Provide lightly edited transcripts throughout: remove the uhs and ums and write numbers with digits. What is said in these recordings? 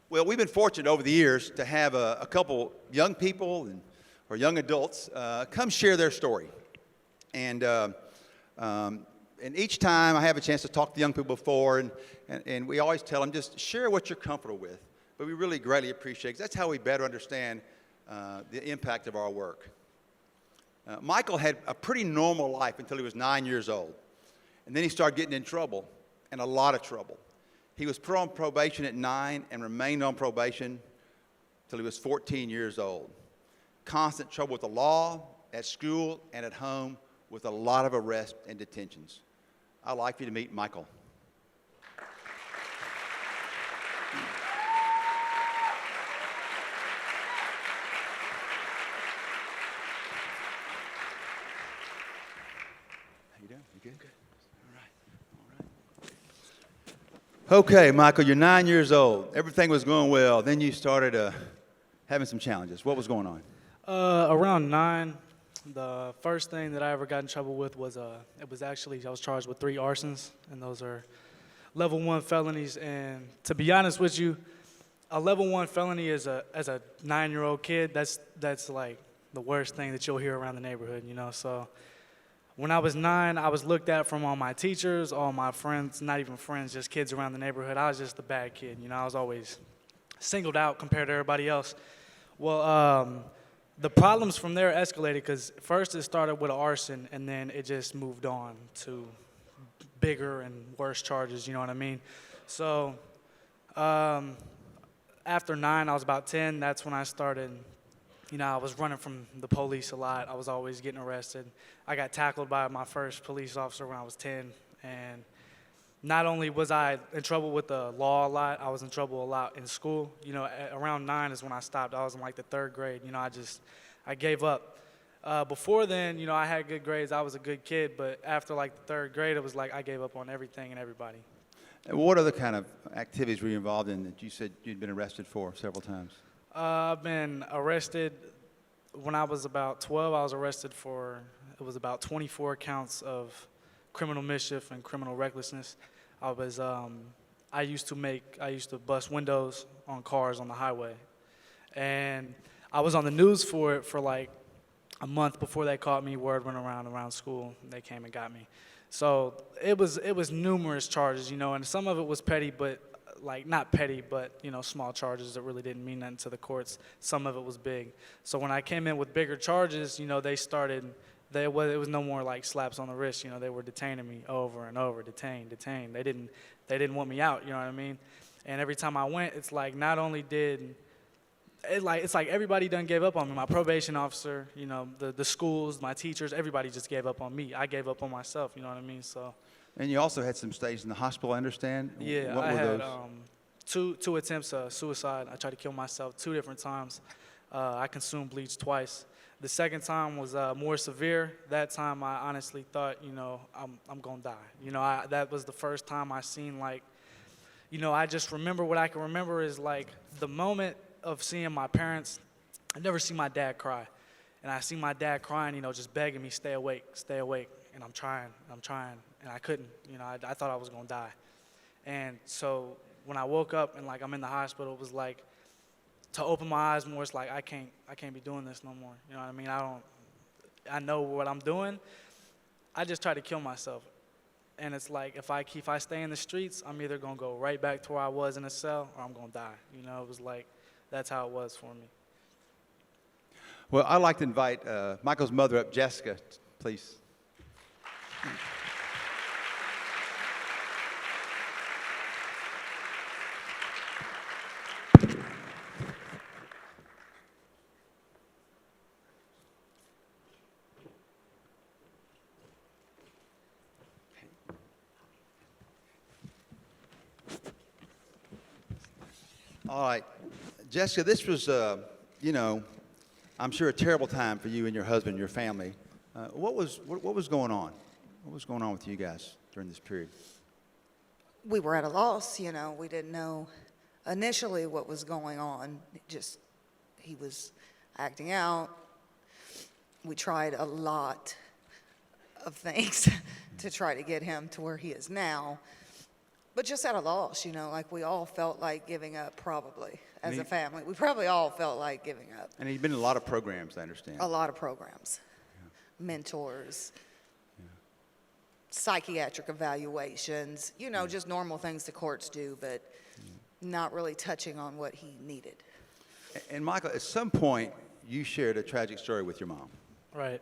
Well, we've been fortunate over the years to have a couple young people or young adults come share their story. And, and each time I have a chance to talk to young people before, and we always tell them, just share what you're comfortable with. But we really greatly appreciate it, 'cause that's how we better understand the impact of our work. Michael had a pretty normal life until he was 9 years old. And then he started getting in trouble, and a lot of trouble. He was put on probation at 9 and remained on probation till he was 14 years old. Constant trouble with the law, at school, and at home, with a lot of arrests and detentions. I'd like for you to meet Michael. How you doing? You good? Good. Okay, Michael, you're 9 years old. Everything was going well. Then you started having some challenges. What was going on? Around 9, the first thing that I ever got in trouble with was I was charged with 3 arsons, and those are level 1 felonies. And to be honest with you, a level 1 felony as a 9-year-old kid, that's like the worst thing that you'll hear around the neighborhood, you know. So when I was 9, I was looked at from all my teachers, all my friends, not even friends, just kids around the neighborhood. I was just the bad kid, you know. I was always singled out compared to everybody else. Well, the problems from there escalated because first it started with an arson, and then it just moved on to bigger and worse charges, you know what I mean? So after 9, I was about 10. That's when I started. You know, I was running from the police a lot. I was always getting arrested. I got tackled by my first police officer when I was 10. And not only was I in trouble with the law a lot, I was in trouble a lot in school. You know, around 9 is when I stopped. I was in like the 3rd grade. You know, I gave up. Before then, you know, I had good grades. I was a good kid. But after like the 3rd grade, it was like I gave up on everything and everybody. And what other kind of activities were you involved in that you said you'd been arrested for several times? I've been arrested. When I was about 12, I was arrested for, it was about 24 counts of criminal mischief and criminal recklessness. I used to bust windows on cars on the highway. And I was on the news for it for like a month before they caught me. Word went around school, and they came and got me. So it was numerous charges, you know, and some of it was petty, but like not petty, but you know, small charges that really didn't mean nothing to the courts. Some of it was big. So when I came in with bigger charges, you know, it was no more like slaps on the wrist. You know, they were detaining me over and over, detained. They didn't want me out. You know what I mean? And every time I went, it's like not only did it's like everybody done gave up on me. My probation officer, you know, the schools, my teachers, everybody just gave up on me. I gave up on myself. You know what I mean? So. And you also had some stays in the hospital, I understand? Yeah, what I were had those? two attempts of suicide. I tried to kill myself 2 different times. I consumed bleach twice. The second time was more severe. That time I honestly thought, you know, I'm gonna die. You know, that was the first time I seen like, you know, I just remember what I can remember is like the moment of seeing my parents. I've never seen my dad cry. And I see my dad crying, you know, just begging me, stay awake. And I'm trying. And I couldn't, you know, I thought I was gonna die. And so when I woke up and like I'm in the hospital, it was like to open my eyes more, it's like I can't be doing this no more. You know what I mean? I know what I'm doing. I just try to kill myself. And it's like if I stay in the streets, I'm either gonna go right back to where I was in a cell or I'm gonna die. You know, it was like that's how it was for me. Well, I'd like to invite Michael's mother up, Jessica, please. All right. Jessica, this was, you know, I'm sure a terrible time for you and your husband and your family. What was going on? What was going on with you guys during this period? We were at a loss, you know. We didn't know initially what was going on. He was acting out. We tried a lot of things to try to get him to where he is now. But just at a loss, you know, like we all felt like giving up probably as he- a family. We probably all felt like giving up. And he's been in a lot of programs, I understand. A lot of programs, mentors, psychiatric evaluations, you know, just normal things the courts do, but not really touching on what he needed. And Michael, at some point, you shared a tragic story with your mom. Right.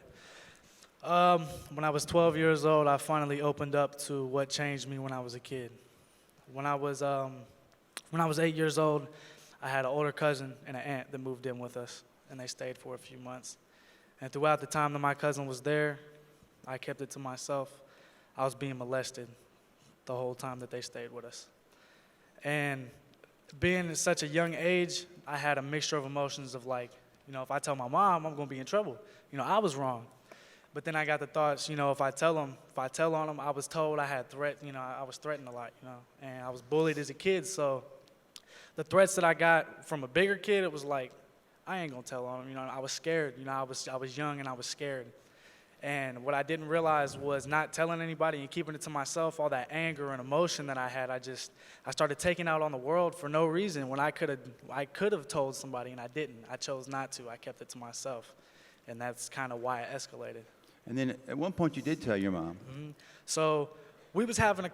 When I was 12 years old, I finally opened up to what changed me when I was a kid. When I was 8 years old, I had an older cousin and an aunt that moved in with us, and they stayed for a few months. And throughout the time that my cousin was there, I kept it to myself. I was being molested the whole time that they stayed with us. And being at such a young age, I had a mixture of emotions of like, you know, if I tell my mom, I'm gonna be in trouble. You know, I was wrong. But then I got the thoughts, you know, if I tell on them, I was told I had I was threatened a lot, you know, and I was bullied as a kid. So the threats that I got from a bigger kid, it was like, I ain't gonna tell on him, you know. I was scared, you know. I was young and I was scared. And what I didn't realize was not telling anybody and keeping it to myself, all that anger and emotion that I had, I started taking out on the world for no reason when I could have told somebody and I didn't. I chose not to. I kept it to myself. And that's kind of why it escalated. And then at one point, you did tell your mom. So we was having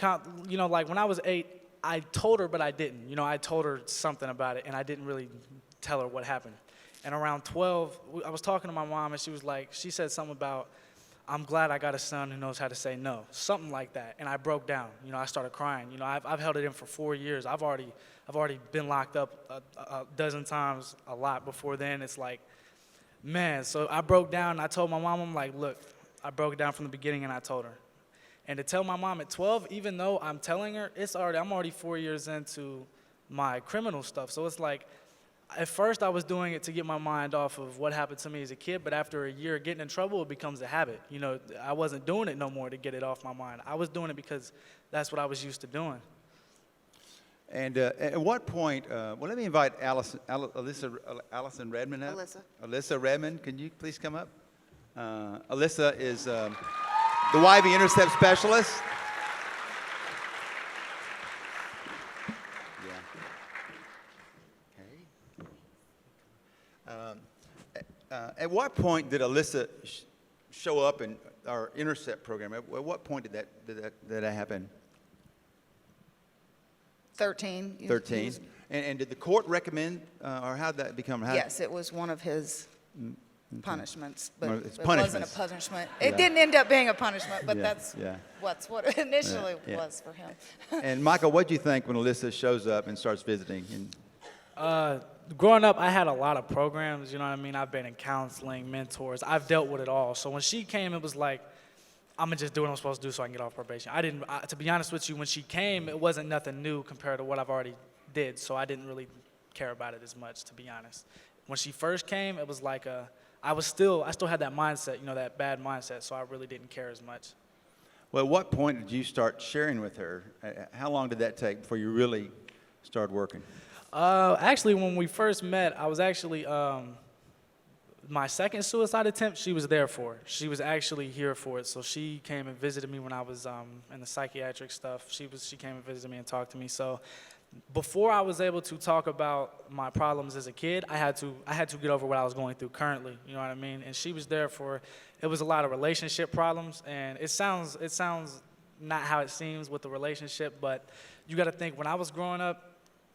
you know, like when I was 8, I told her, but I didn't. You know, I told her something about it and I didn't really tell her what happened. And around 12, I was talking to my mom and she said something about, I'm glad I got a son who knows how to say no, something like that. And I broke down. You know, I started crying. You know, I've held it in for 4 years. I've already been locked up a dozen times, a lot before then. It's like, man. So I broke down. And I told my mom, I'm like, look, I broke down from the beginning, and I told her. And to tell my mom at 12, even though I'm telling her, I'm already 4 years into my criminal stuff. So it's like, at first I was doing it to get my mind off of what happened to me as a kid, but after a year getting in trouble, it becomes a habit. You know, I wasn't doing it no more to get it off my mind. I was doing it because that's what I was used to doing. And at what point, well, let me invite Allison Redmond up. Alyssa Redmond, can you please come up? Alyssa is the YV Intercept Specialist. At what point did Alyssa show up in our Intercept program? At what point did that happen? 13. 13. And did the court recommend, or how did that become? Yes, it was one of his punishments, but Well, it's it wasn't a punishments. punishment. It didn't end up being a punishment, but Yeah, that's yeah. what it initially Yeah. was for him. And Michael, what do you think when Alyssa shows up and starts visiting? Growing up, I had a lot of programs, you know what I mean? I've been in counseling, mentors. I've dealt with it all. So when she came, it was like, I'm going to just do what I'm supposed to do so I can get off probation. To be honest with you, when she came, it wasn't nothing new compared to what I've already did. So I didn't really care about it as much, to be honest. When she first came, it was like I still had that mindset, you know, that bad mindset. So I really didn't care as much. Well, at what point did you start sharing with her? How long did that take before you really started working? Actually, when we first met, I was actually, my second suicide attempt, she was there for. She was actually here for it. So she came and visited me when I was in the psychiatric stuff. She came and visited me and talked to me. So before I was able to talk about my problems as a kid, I had to get over what I was going through currently. You know what I mean? And she was there for. It was a lot of relationship problems, and it sounds not how it seems with the relationship, but you got to think when I was growing up.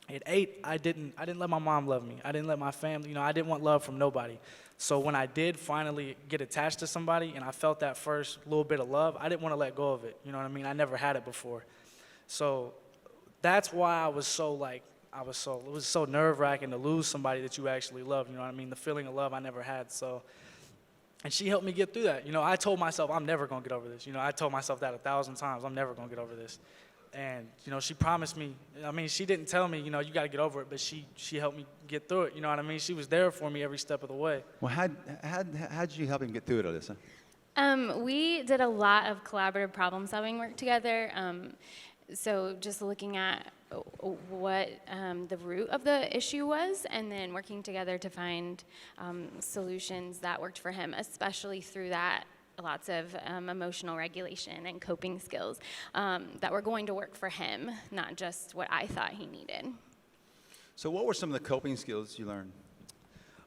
At 8, I didn't let my mom love me. I didn't let my family, you know, I didn't want love from nobody. So when I did finally get attached to somebody and I felt that first little bit of love, I didn't want to let go of it. You know what I mean? I never had it before. So that's why it was so nerve-wracking to lose somebody that you actually love. You know what I mean? The feeling of love I never had. So, and she helped me get through that. You know, I told myself, I'm never going to get over this. You know, I told myself that 1,000 times. I'm never going to get over this. And, you know, she promised me, I mean, she didn't tell me, you know, you got to get over it, but she helped me get through it, you know what I mean? She was there for me every step of the way. Well, how'd you help him get through it, Alyssa? We did a lot of collaborative problem-solving work together. So just looking at what the root of the issue was and then working together to find solutions that worked for him, especially through that lots of emotional regulation and coping skills that were going to work for him, not just what I thought he needed. So what were some of the coping skills you learned?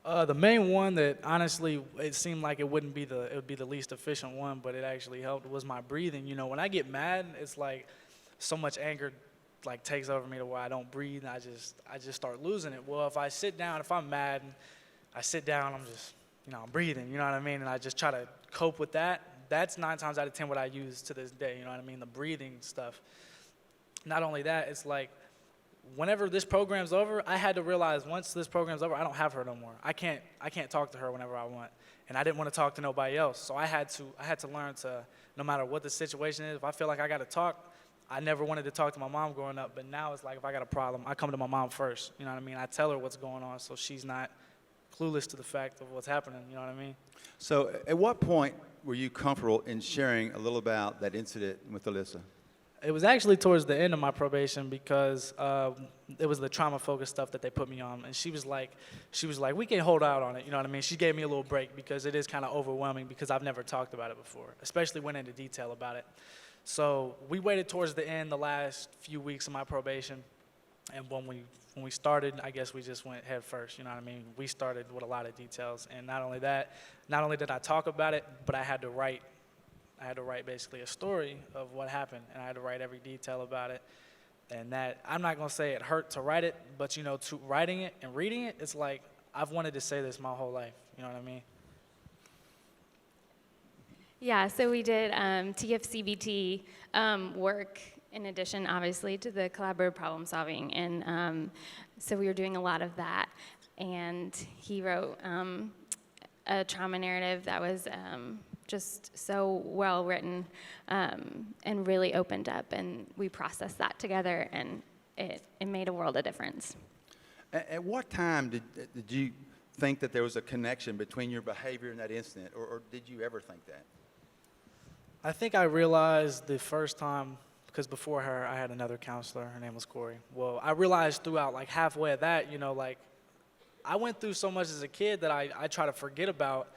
The main one that honestly it seemed like it would be the least efficient one, but it actually helped was my breathing. You know, when I get mad, it's like so much anger like takes over me to where I don't breathe and I just start losing it. Well, if I sit down, if I'm mad and I sit down, I'm just, you know, I'm breathing, you know what I mean? And I just try to cope with that. That's 9 times out of 10 what I use to this day, you know what I mean? The breathing stuff. Not only that, it's like whenever this program's over, I had to realize once this program's over, I don't have her no more. I can't talk to her whenever I want. And I didn't want to talk to nobody else. So I had to learn to, no matter what the situation is, if I feel like I got to talk, I never wanted to talk to my mom growing up, but now it's like if I got a problem, I come to my mom first. You know what I mean? I tell her what's going on so she's not clueless to the fact of what's happening. You know what I mean? So at what point were you comfortable in sharing a little about that incident with Alyssa? It was actually towards the end of my probation because it was the trauma-focused stuff that they put me on, and she was like, we can hold out on it. You know what I mean? She gave me a little break because it is kind of overwhelming because I've never talked about it before, especially went into detail about it. So we waited towards the end, the last few weeks of my probation, and when we started, I guess we just went head first. You know what I mean? We started with a lot of details, and not only did I talk about it, but I had to write basically a story of what happened, and I had to write every detail about it. And that, I'm not gonna say it hurt to write it, but you know, to writing it and reading it, it's like I've wanted to say this my whole life. You know what I mean? Yeah, so we did TFCBT work in addition, obviously, to the collaborative problem solving. And so we were doing a lot of that. And he wrote a trauma narrative that was just so well written and really opened up. And we processed that together, and it made a world of difference. At what time did you think that there was a connection between your behavior and that incident, or did you ever think that? I think I realized the first time, because before her, I had another counselor. Her name was Corey. Well, I realized throughout, like halfway of that, you know, like I went through so much as a kid that I try to forget about.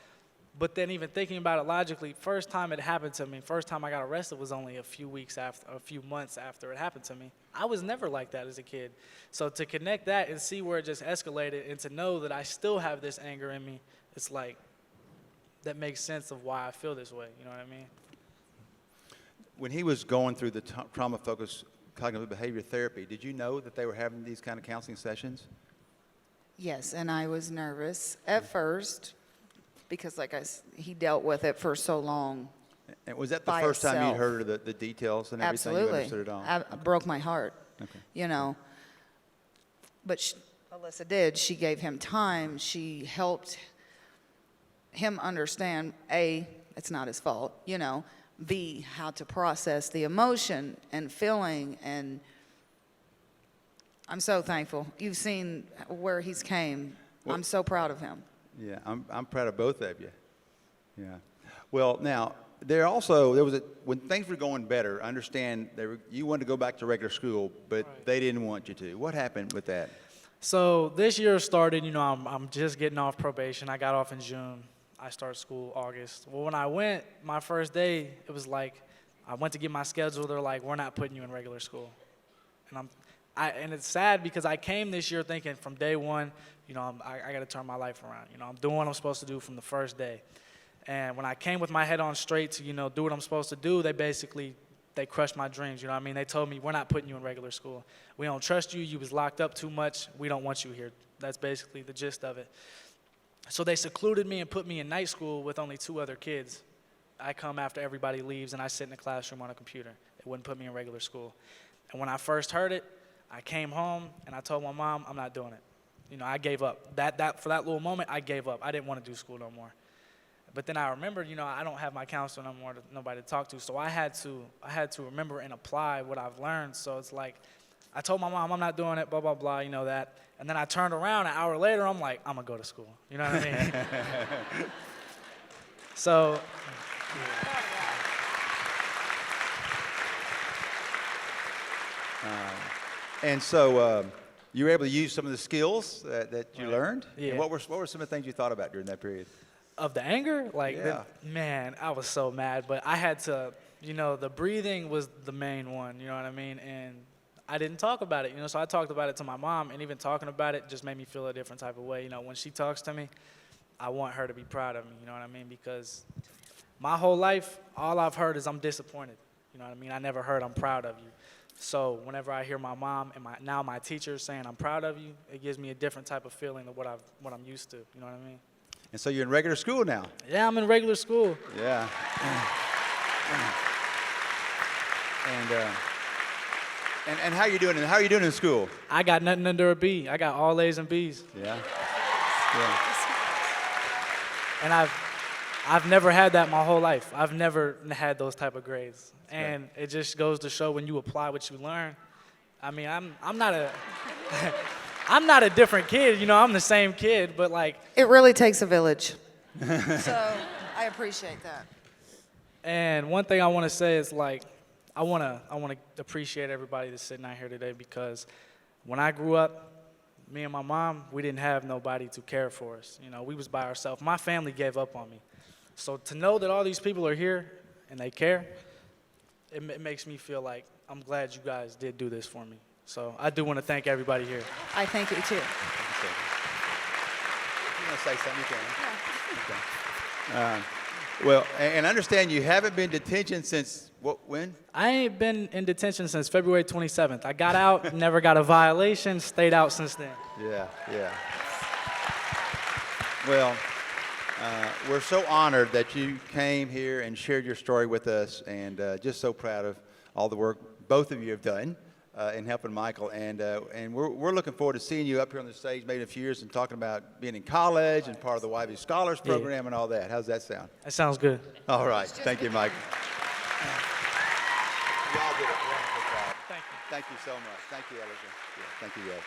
But then even thinking about it logically, first time it happened to me, first time I got arrested was only a few months after it happened to me. I was never like that as a kid. So to connect that and see where it just escalated and to know that I still have this anger in me, it's like, that makes sense of why I feel this way, you know what I mean? When he was going through the trauma-focused cognitive behavior therapy, did you know that they were having these kind of counseling sessions? Yes, and I was nervous at first because, he dealt with it for so long. And was that the By first time you'd itself. heard of the details and everything? You Absolutely. understood it all? I broke my heart, Okay. you know. But Alyssa did. She gave him time. She helped him understand, A, it's not his fault, you know. B, how to process the emotion and feeling, and I'm so thankful. You've seen where he's came. Well- I'm so proud of him. Yeah, I'm proud of both of you. Yeah. Well, now there was when things were going better. I understand you wanted to go back to regular school, but Right. they didn't want you to. What happened with that? So this year started, you know, I'm just getting off probation. I got off in June. I started school August. Well, when I went, my first day, it was like, I went to get my schedule. They're like, we're not putting you in regular school. And it's sad because I came this year thinking from day one, you know, I got to turn my life around. You know, I'm doing what I'm supposed to do from the first day. And when I came with my head on straight to, you know, do what I'm supposed to do, they crushed my dreams. You know what I mean? They told me, we're not putting you in regular school. We don't trust you. You was locked up too much. We don't want you here. That's basically the gist of it. So they secluded me and put me in night school with only 2 other kids. I come after everybody leaves, and I sit in the classroom on a computer. They wouldn't put me in regular school. And when I first heard it, I came home, and I told my mom, I'm not doing it. You know, I gave up. For that little moment, I gave up. I didn't want to do school no more. But then I remembered, you know, I don't have my counselor no more, nobody to talk to. So I had to remember and apply what I've learned. So it's like, I told my mom, I'm not doing it, blah, blah, blah, you know that. And then I turned around an hour later, I'm like, I'm going to go to school. You know what I mean? So, And so you were able to use some of the skills that you learned? Yeah. And what were some of the things you thought about during that period? Of the anger, like, Yeah. man, I was so mad, but I had to, the breathing was the main one, you know what I mean? And I didn't talk about it, so I talked about it to my mom, and even talking about it just made me feel a different type of way. When she talks to me, I want her to be proud of me, you know what I mean? Because my whole life, all I've heard is I'm disappointed, you know what I mean? I never heard I'm proud of you. So whenever I hear my mom and now my teacher saying I'm proud of you, it gives me a different type of feeling of what I'm used to, you know what I mean? And so you're in regular school now. Yeah, I'm in regular school. Yeah. And how you doing? How are you doing in school? I got nothing under a B. I got all A's and B's. Yeah. Yeah. And I've never had that my whole life. I've never had those type of grades. And it just goes to show when you apply what you learn. I mean, I'm not a I'm not a different kid, I'm the same kid, but like, It really takes a village. So I appreciate that. and one thing I want to say is like, I want to appreciate everybody that's sitting out here today, because when I grew up, me and my mom, we didn't have nobody to care for us. We was by ourselves. My family gave up on me. So to know that all these people are here and they care, it makes me feel like I'm glad you guys did do this for me. So I do want to thank everybody here. I thank you too. If you want to say something, you can. Okay. Well, and understand you haven't been detention since when? I ain't been in detention since February 27th. I got out, never got a violation, stayed out since then. Yeah, yeah. Well, we're so honored that you came here and shared your story with us, and just so proud of all the work both of you have done in helping Michael. And we're looking forward to seeing you up here on the stage maybe in a few years and talking about being in college and part of the YV Scholars Program and all that. How's that sound? That sounds good. All right. Thank you, Mike. Y'all did a wonderful job. Thank you. Thank you so much. Thank you, Elijah. Yeah, thank you, guys.